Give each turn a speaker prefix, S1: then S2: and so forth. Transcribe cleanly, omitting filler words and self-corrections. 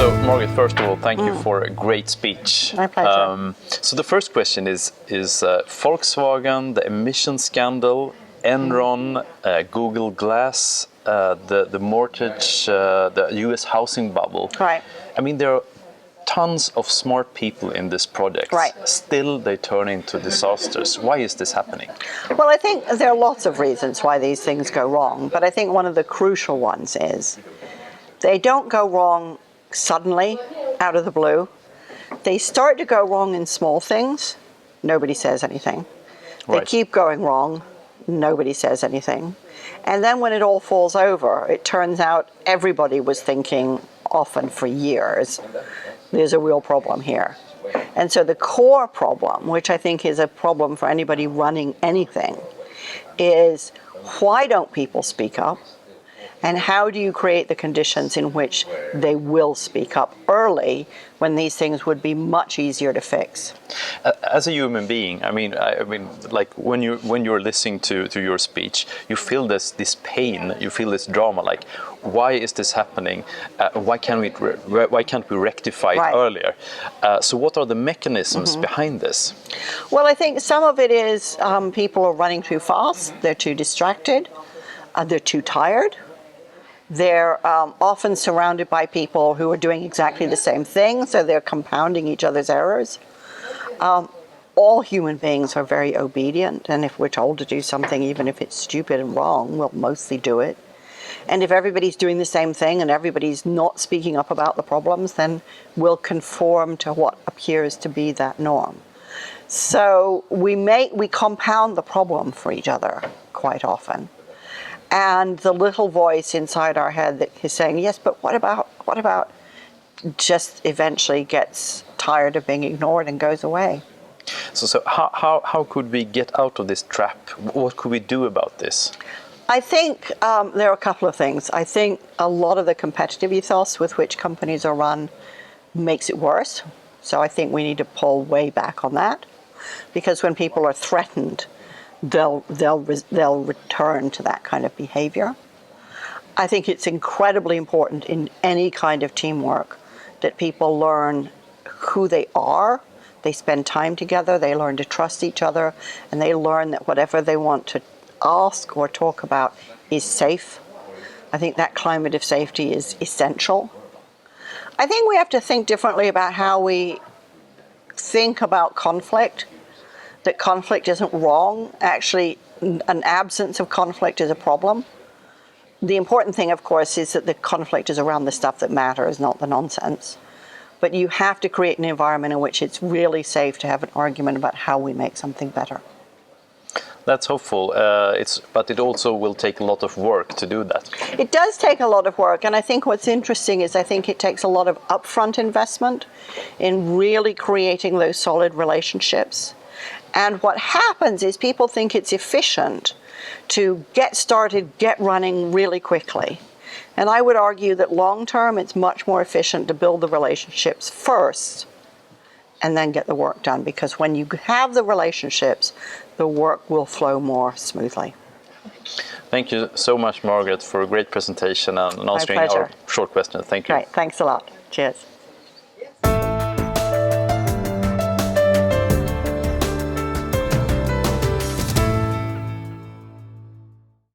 S1: So, Margaret, first of all, thank you for a great speech.
S2: My pleasure.
S1: So the first question is Volkswagen, the emission scandal, Enron, Google Glass, the mortgage, the US housing bubble.
S2: Right.
S1: I mean, there are tons of smart people in this project.
S2: Right.
S1: Still, they turn into disasters. Why is this happening?
S2: Well, I think there are lots of reasons why these things go wrong, but I think one of the crucial ones is they don't go wrong suddenly, out of the blue. They start to go wrong in small things. Nobody says anything. They
S1: Right.
S2: keep going wrong. Nobody says anything. And then when it all falls over, it turns out everybody was thinking, often for years, there's a real problem here. And so the core problem, which I think is a problem for anybody running anything, is why don't people speak up? And how do you create the conditions in which they will speak up early when these things would be much easier to fix?
S1: As a human being, I mean, like when you're listening to your speech, you feel this pain, you feel this drama. Like, why is this happening? Why can't we rectify it
S2: Right.
S1: earlier? So, what are the mechanisms behind this?
S2: Well, I think some of it is people are running too fast. They're too distracted. They're too tired. They're often surrounded by people who are doing exactly the same thing, so they're compounding each other's errors. All human beings are very obedient, and if we're told to do something, even if it's stupid and wrong, we'll mostly do it. And if everybody's doing the same thing and everybody's not speaking up about the problems, then we'll conform to what appears to be that norm. So we compound the problem for each other quite often. And the little voice inside our head that is saying, yes, but what about, just eventually gets tired of being ignored and goes away.
S1: So how could we get out of this trap? What could we do about this?
S2: I think there are a couple of things. I think a lot of the competitive ethos with which companies are run makes it worse. So I think we need to pull way back on that, because when people are threatened, they'll return to that kind of behavior. I think it's incredibly important in any kind of teamwork that people learn who they are. They spend time together, they learn to trust each other, and they learn that whatever they want to ask or talk about is safe. I think that climate of safety is essential. I think we have to think differently about how we think about conflict. That conflict isn't wrong. Actually, an absence of conflict is a problem. The important thing, of course, is that the conflict is around the stuff that matters, not the nonsense. But you have to create an environment in which it's really safe to have an argument about how we make something better.
S1: That's hopeful, but it also will take a lot of work to do that.
S2: It does take a lot of work, and I think what's interesting is I think it takes a lot of upfront investment in really creating those solid relationships. And what happens is people think it's efficient to get started, get running really quickly. And I would argue that long term, it's much more efficient to build the relationships first and then get the work done. Because when you have the relationships, the work will flow more smoothly.
S1: Thank you so much, Margaret, for a great presentation and answering our short questions. Thank you.
S2: Great, thanks a lot. Cheers.